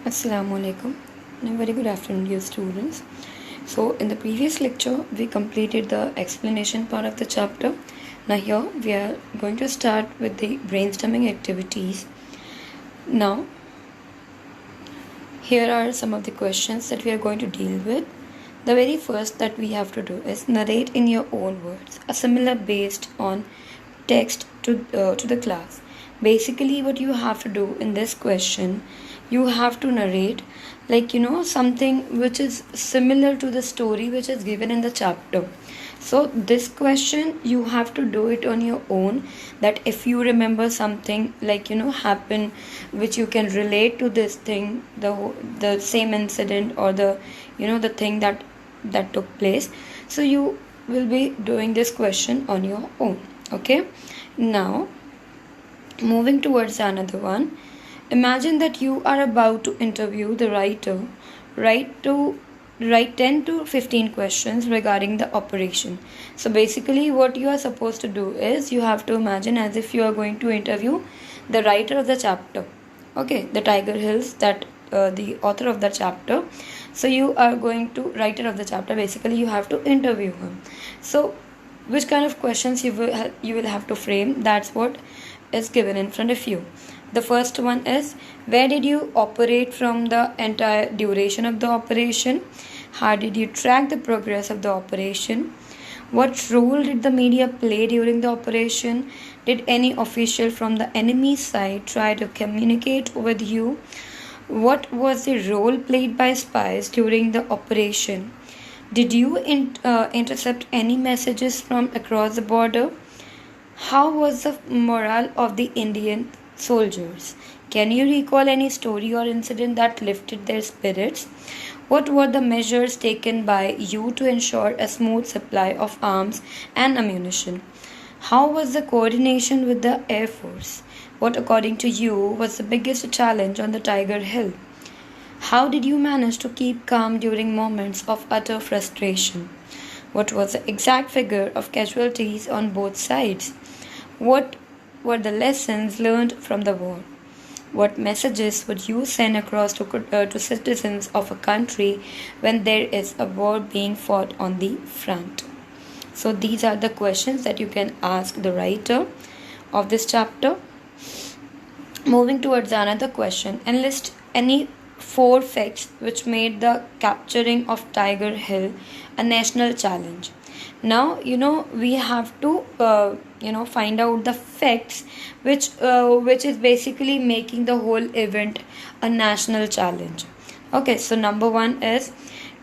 Assalamu alaikum and a very good afternoon, dear students. So, in the previous lecture, we completed the explanation part of the chapter. Now, here we are going to start with the brainstorming activities. Now, here are some of the questions that we are going to deal with. The very first that we have to do is narrate in your own words a similar based on text to the class. Basically, what you have to do in this question, you have to narrate something which is similar to the story which is given in the chapter. So this question you have to do it on your own, that if you remember something happen which you can relate to this thing, the same incident or the thing that took place, so you will be doing this question on your own. Okay, now moving towards another one. Imagine that you are about to interview the writer. Write 10 to 15 questions regarding the operation. So basically what you are supposed to do is you have to imagine as if you are going to interview the writer of the chapter. Okay, the Tiger Hills, that the author of the chapter. So you are going to writer of the chapter, basically you have to interview him. So which kind of questions you will have to frame, that's what is given in front of you. The first one is, where did you operate from the entire duration of the operation? How did you track the progress of the operation? What role did the media play during the operation? Did any official from the enemy side try to communicate with you? What was the role played by spies during the operation? Did you intercept any messages from across the border? How was the morale of the Indian soldiers? Can you recall any story or incident that lifted their spirits? What were the measures taken by you to ensure a smooth supply of arms and ammunition? How was the coordination with the Air Force? What, according to you, was the biggest challenge on the Tiger Hill? How did you manage to keep calm during moments of utter frustration? What was the exact figure of casualties on both sides? What were the lessons learned from the war? What messages would you send across to citizens of a country when there is a war being fought on the front? So these are the questions that you can ask the writer of this chapter. Moving towards another question, enlist any 4 facts which made the capturing of Tiger Hill a national challenge. Now we have to find out the facts which is basically making the whole event a national challenge. Okay, so number 1 is,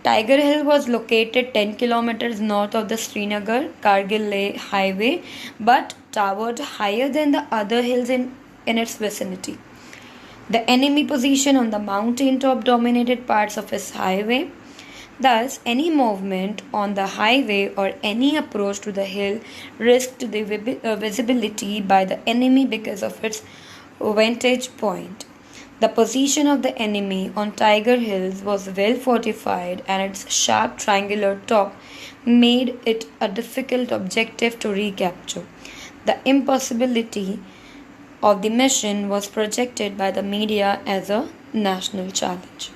Tiger Hill was located 10 kilometers north of the Srinagar Kargil Leh highway, but towered higher than the other hills in its vicinity. The enemy position on the mountain top dominated parts of its highway. Thus, any movement on the highway or any approach to the hill risked the visibility by the enemy because of its vantage point. The position of the enemy on Tiger Hills was well fortified, and its sharp triangular top made it a difficult objective to recapture. The impossibility of the mission was projected by the media as a national challenge.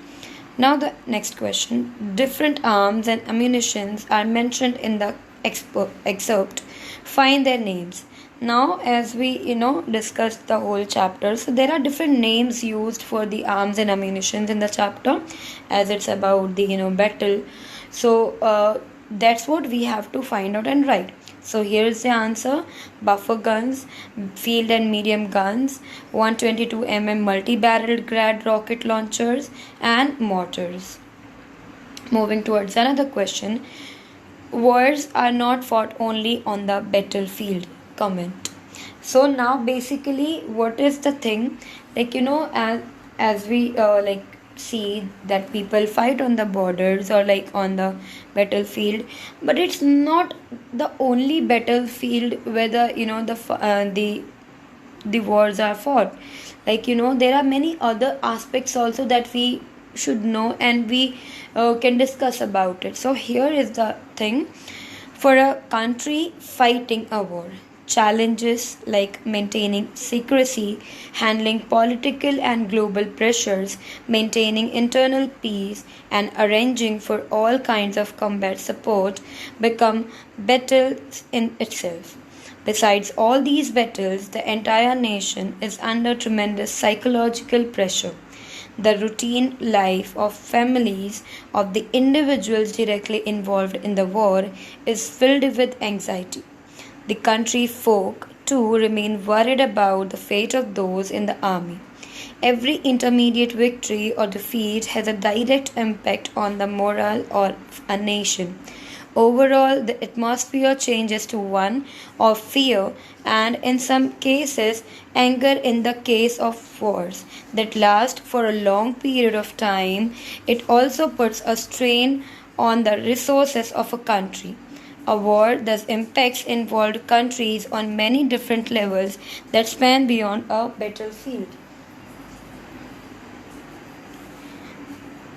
Now the next question. Different arms and ammunitions are mentioned in the excerpt. Find their names. Now as we discussed the whole chapter, so there are different names used for the arms and ammunitions in the chapter, as it's about the battle. So that's what we have to find out and write. So here is the answer: buffer guns, field and medium guns, 122 mm multi-barreled Grad rocket launchers, and mortars. Moving towards another question. Wars are not fought only on the battlefield. Comment. So now basically what is the thing, as we see that people fight on the borders or on the battlefield, but it's not the only battlefield where the wars are fought. There are many other aspects also that we should know, and we can discuss about it. So here is the thing. For a country fighting a war, challenges like maintaining secrecy, handling political and global pressures, maintaining internal peace, and arranging for all kinds of combat support become battles in itself. Besides all these battles, the entire nation is under tremendous psychological pressure. The routine life of families of the individuals directly involved in the war is filled with anxiety. The country folk, too, remain worried about the fate of those in the army. Every intermediate victory or defeat has a direct impact on the morale of a nation. Overall, the atmosphere changes to one of fear and, in some cases, anger in the case of wars that last for a long period of time. It also puts a strain on the resources of a country. A war thus impacts involved countries on many different levels that span beyond a battlefield.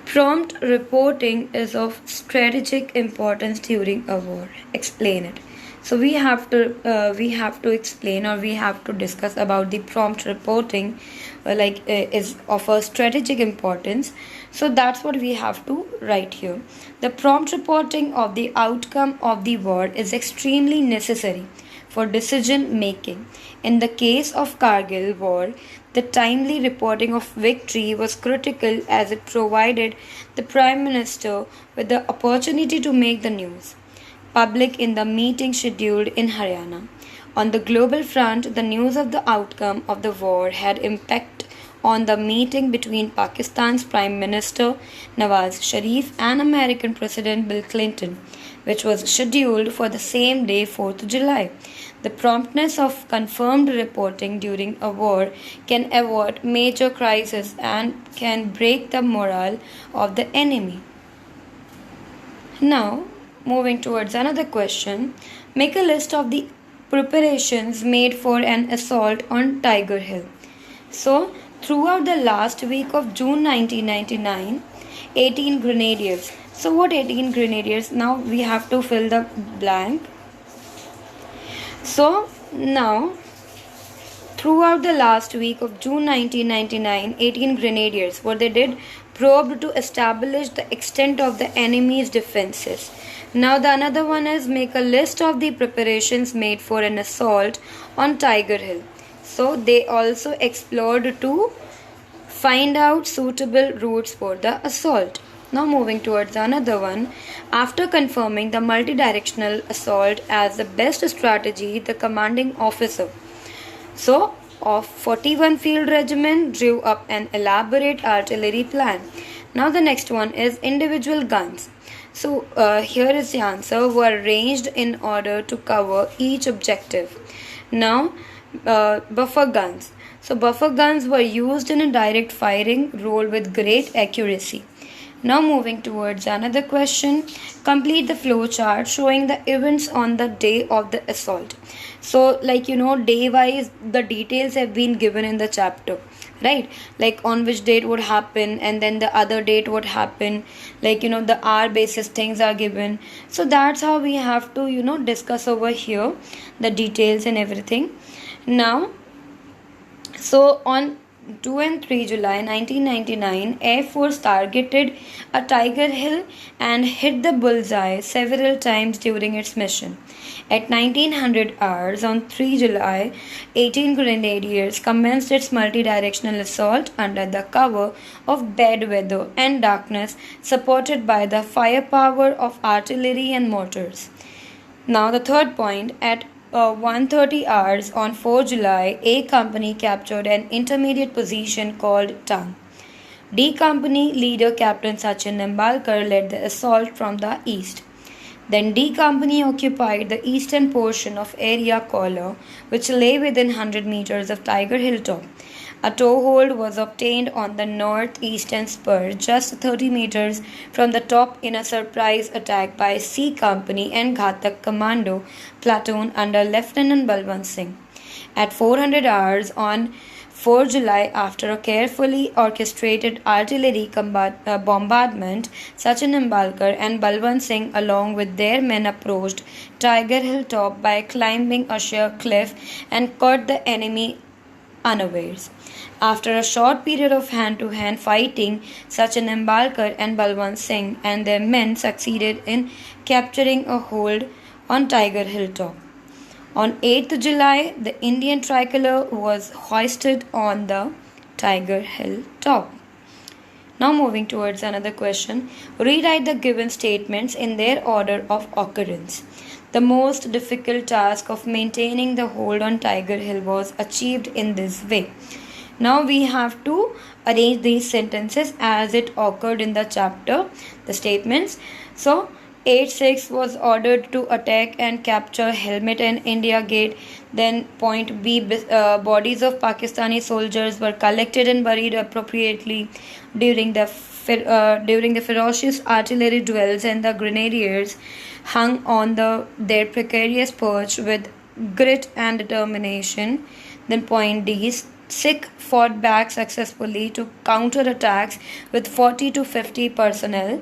Prompt reporting is of strategic importance during a war. Explain it. So we have to explain, or we have to discuss about the prompt reporting, is of a strategic importance. So that's what we have to write here. The prompt reporting of the outcome of the war is extremely necessary for decision making. In the case of Kargil war, the timely reporting of victory was critical as it provided the Prime Minister with the opportunity to make the news public in the meeting scheduled in Haryana. On the global front, the news of the outcome of the war had impact on the meeting between Pakistan's Prime Minister Nawaz Sharif and American President Bill Clinton, which was scheduled for the same day, 4th July. The promptness of confirmed reporting during a war can avert major crises and can break the morale of the enemy. Now, moving towards another question, make a list of the preparations made for an assault on Tiger Hill. So, throughout the last week of June 1999, 18 grenadiers. So, what 18 grenadiers? Now we have to fill the blank. So, now throughout the last week of June 1999, 18 grenadiers, what they did, probed to establish the extent of the enemy's defenses. Now the another one is make a list of the preparations made for an assault on Tiger Hill. So they also explored to find out suitable routes for the assault. Now moving towards another one, after confirming the multi-directional assault as the best strategy, the commanding officer of 41 Field Regiment drew up an elaborate artillery plan. Now the next one is individual guns. So here is the answer, were arranged in order to cover each objective. Now buffer guns. So buffer guns were used in a direct firing role with great accuracy. Now moving towards another question, complete the flow chart showing the events on the day of the assault. So day wise the details have been given in the chapter, right? Like on which date would happen and then the other date would happen, the hour basis things are given. So that's how we have to discuss over here the details and everything. Now, so on 2 and 3 July 1999, Air Force targeted a Tiger Hill and hit the bullseye several times during its mission. At 1900 hours on 3 July, 18 grenadiers commenced its multi-directional assault under the cover of bad weather and darkness, supported by the firepower of artillery and mortars. Now the third point, at 1:30 hours on 4 July, A Company captured an intermediate position called Tang. D Company leader Captain Sachin Nimbalkar led the assault from the east. Then D Company occupied the eastern portion of area Kolar, which lay within 100 meters of Tiger Hill top. A toehold was obtained on the northeastern spur, just 30 meters from the top, in a surprise attack by C Company and Ghatak Commando platoon under Lieutenant Balwant Singh. At 400 hours on 4 July, after a carefully orchestrated artillery bombardment, Sachin Nimbalkar and Balwant Singh along with their men approached Tiger Hill top by climbing a sheer cliff and caught the enemy unawares. After a short period of hand-to-hand fighting, Sachin Nimbalkar and Balwant Singh and their men succeeded in capturing a hold on Tiger Hill top. On 8th July, the Indian tricolor was hoisted on the Tiger Hill top. Now moving towards another question, rewrite the given statements in their order of occurrence. The most difficult task of maintaining the hold on Tiger Hill was achieved in this way. Now we have to arrange these sentences as it occurred in the chapter, the statements. So 8-6 was ordered to attack and capture Helmet and India Gate. Then point B, bodies of Pakistani soldiers were collected and buried appropriately during the ferocious artillery duels, and the grenadiers hung on their precarious perch with grit and determination. Then point D, Sikh fought back successfully to counter attacks with 40 to 50 personnel.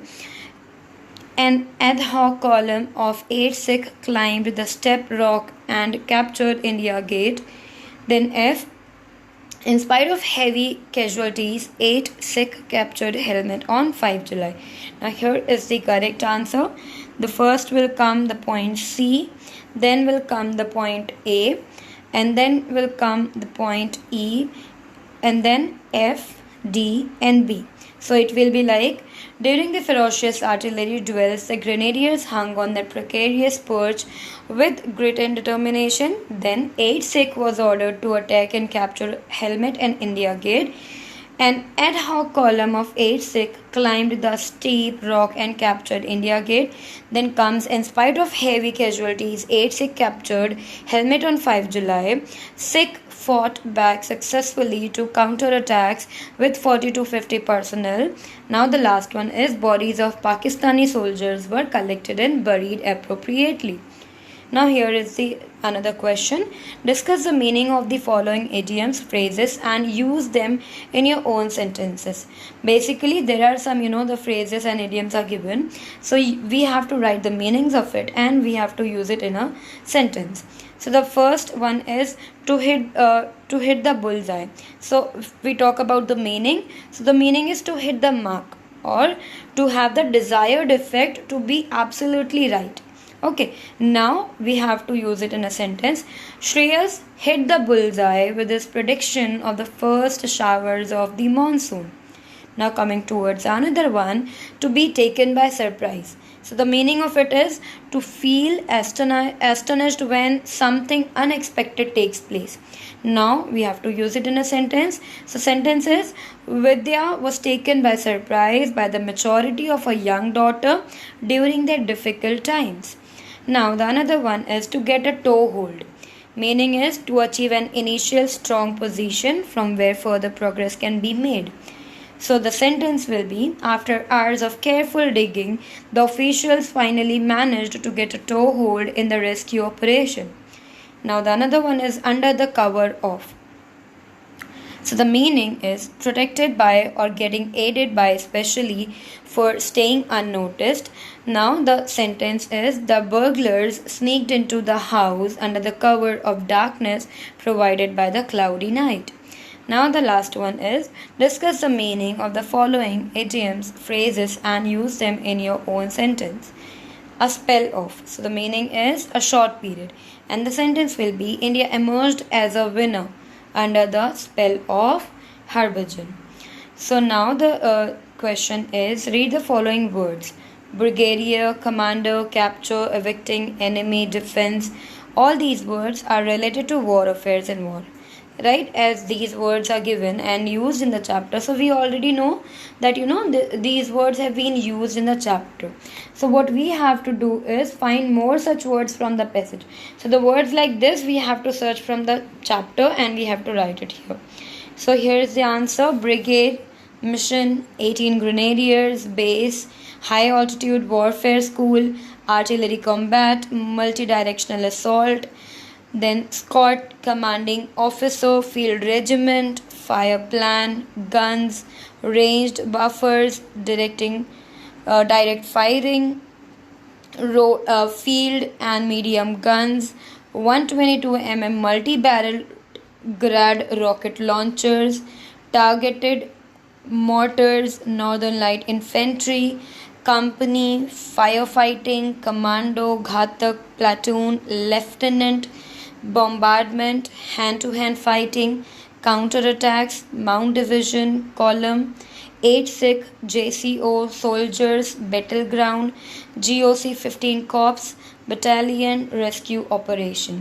An ad hoc column of 8 Sikh climbed the step rock and captured India Gate. Then F, in spite of heavy casualties, 8 Sikh captured Helmet on 5 July. Now here is the correct answer. The first will come the point C, then will come the point A, and then will come the point E, and then F, D and B. So it will be like, during the ferocious artillery duels, the grenadiers hung on their precarious perch with grit and determination. Then 8 Sikh was ordered to attack and capture Helmet and India Gate. An ad hoc column of 8 Sikh climbed the steep rock and captured India Gate. Then comes, in spite of heavy casualties, 8 Sikh captured Helmet on 5 July. Sikh fought back successfully to counter attacks with 40 to 50 personnel. Now the last one is, bodies of Pakistani soldiers were collected and buried appropriately. Now here is the another question. Discuss the meaning of the following idioms, phrases and use them in your own sentences. Basically there are some, the phrases and idioms are given. So we have to write the meanings of it and we have to use it in a sentence. So the first one is to hit the bullseye. So if we talk about the meaning, so the meaning is to hit the mark or to have the desired effect, to be absolutely right. Okay, now we have to use it in a sentence. Shreyas hit the bullseye with his prediction of the first showers of the monsoon. Now coming towards another one, to be taken by surprise. So the meaning of it is to feel astonished when something unexpected takes place. Now we have to use it in a sentence. So sentence is, Vidya was taken by surprise by the maturity of a young daughter during their difficult times. Now the another one is to get a toehold. Meaning is to achieve an initial strong position from where further progress can be made. So the sentence will be, after hours of careful digging, the officials finally managed to get a toehold in the rescue operation. Now the another one is under the cover of. So the meaning is protected by or getting aided by, especially for staying unnoticed. Now the sentence is, the burglars sneaked into the house under the cover of darkness provided by the cloudy night. Now the last one is, discuss the meaning of the following idioms, phrases and use them in your own sentence. A spell of. So the meaning is a short period. And the sentence will be, India emerged as a winner under the spell of Harbhajan. So now the question is, read the following words. Brigadier, commander, capture, evicting, enemy, defense. All these words are related to war affairs and war. Right, as these words are given and used in the chapter. So we already know that these words have been used in the chapter. So what we have to do is find more such words from the passage. So the words like this we have to search from the chapter and we have to write it here. So here is the answer. Brigade, mission, 18 grenadiers, base, high altitude warfare school, artillery combat, multi-directional assault, Then Scott, commanding officer, field regiment, fire plan, guns, ranged buffers, direct firing, field and medium guns, 122 multi-barrel Grad rocket launchers, targeted mortars, Northern Light Infantry, company, firefighting, commando, Ghatak, platoon, lieutenant, bombardment, hand to hand fighting, counterattacks, Mount Division, column, 8 Sikh JCO soldiers, battleground, GOC 15 Corps, battalion, rescue operation.